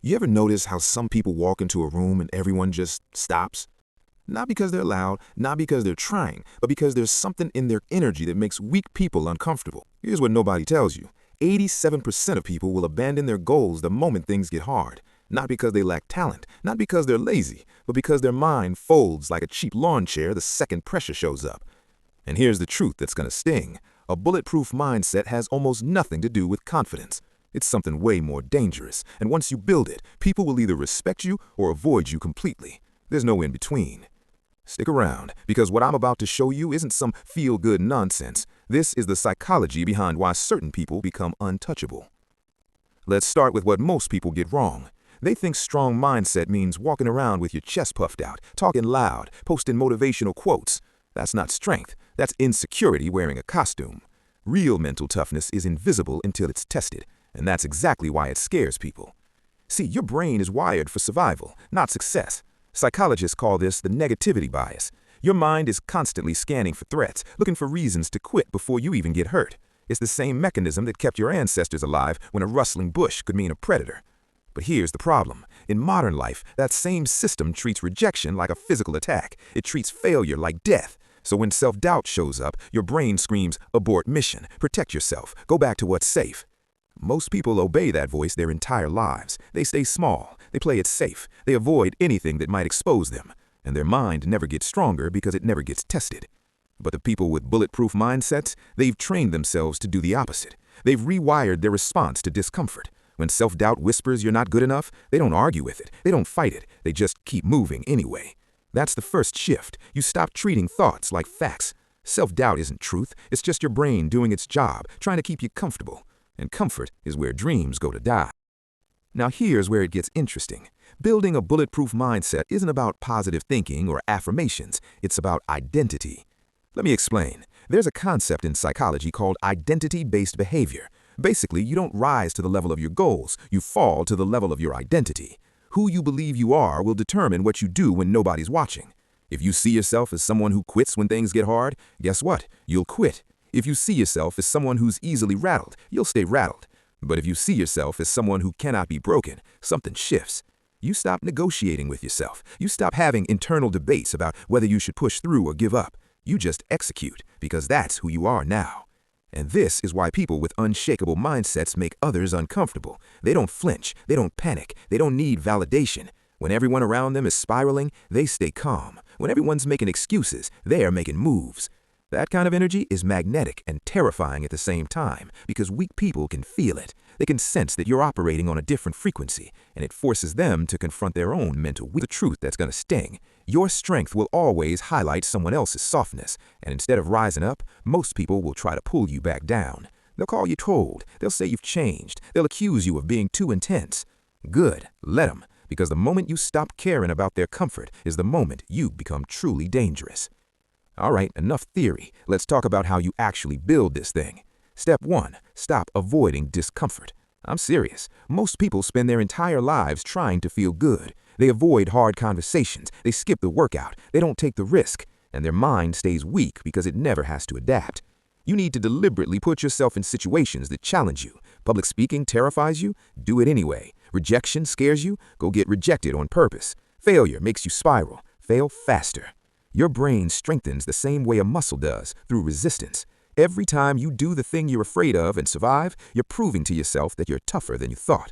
You ever notice how some people walk into a room and everyone just stops? Not because they're loud, not because they're trying, but because there's something in their energy that makes weak people uncomfortable. Here's what nobody tells you. 87% of people will abandon their goals the moment things get hard. Not because they lack talent, not because they're lazy, but because their mind folds like a cheap lawn chair the second pressure shows up. And here's the truth that's gonna sting. A bulletproof mindset has almost nothing to do with confidence. It's something way more dangerous, and once you build it, people will either respect you or avoid you completely. There's no in between. Stick around, because what I'm about to show you isn't some feel-good nonsense. This is the psychology behind why certain people become untouchable. Let's start with what most people get wrong. They think strong mindset means walking around with your chest puffed out, talking loud, posting motivational quotes. That's not strength, that's insecurity wearing a costume. Real mental toughness is invisible until it's tested. And that's exactly why it scares people. See, your brain is wired for survival, not success. Psychologists call this the negativity bias. Your mind is constantly scanning for threats, looking for reasons to quit before you even get hurt. It's the same mechanism that kept your ancestors alive when a rustling bush could mean a predator. But here's the problem. In modern life, that same system treats rejection like a physical attack. It treats failure like death. So when self-doubt shows up, your brain screams, abort mission, protect yourself, go back to what's safe. Most people obey that voice their entire lives. They stay small, they play it safe, they avoid anything that might expose them, and their mind never gets stronger because it never gets tested. But the people with bulletproof mindsets, they've trained themselves to do the opposite. They've rewired their response to discomfort. When self-doubt whispers you're not good enough, they don't argue with it, they don't fight it, they just keep moving anyway. That's the first shift. You stop treating thoughts like facts. Self-doubt isn't truth, it's just your brain doing its job, trying to keep you comfortable. And comfort is where dreams go to die. Now here's where it gets interesting. Building a bulletproof mindset isn't about positive thinking or affirmations, it's about identity. Let me explain. There's a concept in psychology called identity-based behavior. Basically, you don't rise to the level of your goals, you fall to the level of your identity. Who you believe you are will determine what you do when nobody's watching. If you see yourself as someone who quits when things get hard, guess what? You'll quit. If you see yourself as someone who's easily rattled, you'll stay rattled. But if you see yourself as someone who cannot be broken, something shifts. You stop negotiating with yourself. You stop having internal debates about whether you should push through or give up. You just execute, because that's who you are now. And this is why people with unshakable mindsets make others uncomfortable. They don't flinch, they don't panic, they don't need validation. When everyone around them is spiraling, they stay calm. When everyone's making excuses, they are making moves. That kind of energy is magnetic and terrifying at the same time because weak people can feel it. They can sense that you're operating on a different frequency, and it forces them to confront their own mental weakness. The truth that's going to sting. Your strength will always highlight someone else's softness, and instead of rising up, most people will try to pull you back down. They'll call you cold. They'll say you've changed. They'll accuse you of being too intense. Good, let them, because the moment you stop caring about their comfort is the moment you become truly dangerous. All right, enough theory. Let's talk about how you actually build this thing. Step 1. Stop avoiding discomfort. I'm serious. Most people spend their entire lives trying to feel good. They avoid hard conversations, they skip the workout, they don't take the risk, and their mind stays weak because it never has to adapt. You need to deliberately put yourself in situations that challenge you. Public speaking terrifies you? Do it anyway. Rejection scares you? Go get rejected on purpose. Failure makes you spiral. Fail faster. Your brain strengthens the same way a muscle does, through resistance. Every time you do the thing you're afraid of and survive, you're proving to yourself that you're tougher than you thought.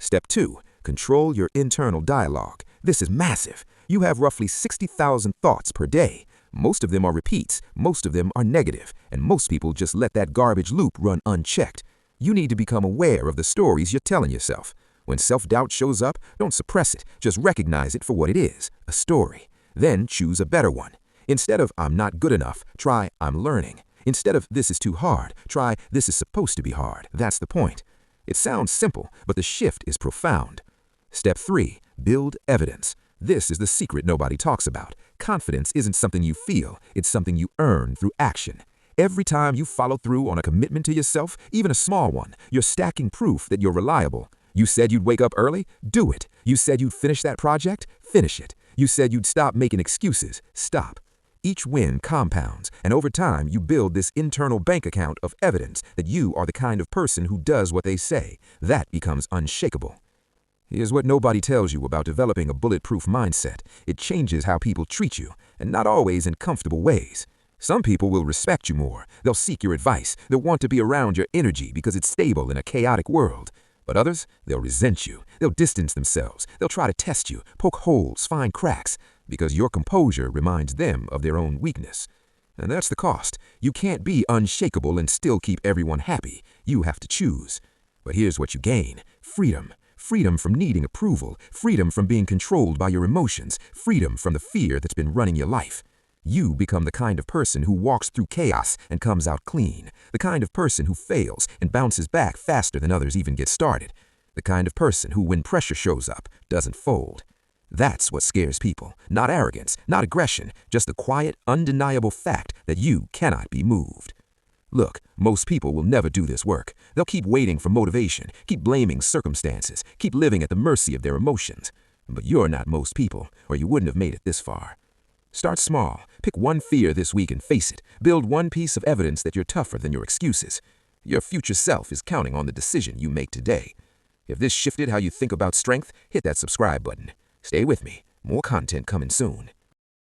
Step 2. Control your internal dialogue. This is massive. You have roughly 60,000 thoughts per day. Most of them are repeats, most of them are negative, and most people just let that garbage loop run unchecked. You need to become aware of the stories you're telling yourself. When self-doubt shows up, don't suppress it, just recognize it for what it is, a story. Then choose a better one. Instead of I'm not good enough, try I'm learning. Instead of this is too hard, try this is supposed to be hard. That's the point. It sounds simple, but the shift is profound. Step 3. Build evidence. This is the secret nobody talks about. Confidence isn't something you feel, it's something you earn through action. Every time you follow through on a commitment to yourself, even a small one, you're stacking proof that you're reliable. You said you'd wake up early? Do it. You said you'd finish that project? Finish it. You said you'd stop making excuses. Stop. Each win compounds, and over time you build this internal bank account of evidence that you are the kind of person who does what they say. That becomes unshakable. Here's what nobody tells you about developing a bulletproof mindset. It changes how people treat you, and not always in comfortable ways. Some people will respect you more. They'll seek your advice. They'll want to be around your energy because it's stable in a chaotic world. But others, they'll resent you. They'll distance themselves. They'll try to test you, poke holes, find cracks, because your composure reminds them of their own weakness. And that's the cost. You can't be unshakable and still keep everyone happy. You have to choose. But here's what you gain: freedom. Freedom from needing approval. Freedom from being controlled by your emotions. Freedom from the fear that's been running your life. You become the kind of person who walks through chaos and comes out clean. The kind of person who fails and bounces back faster than others even get started. The kind of person who, when pressure shows up, doesn't fold. That's what scares people. Not arrogance, not aggression, just the quiet, undeniable fact that you cannot be moved. Look, most people will never do this work. They'll keep waiting for motivation, keep blaming circumstances, keep living at the mercy of their emotions. But you're not most people, or you wouldn't have made it this far. Start small. Pick one fear this week and face it. Build one piece of evidence that you're tougher than your excuses. Your future self is counting on the decision you make today. If this shifted how you think about strength, hit that subscribe button. Stay with me. More content coming soon.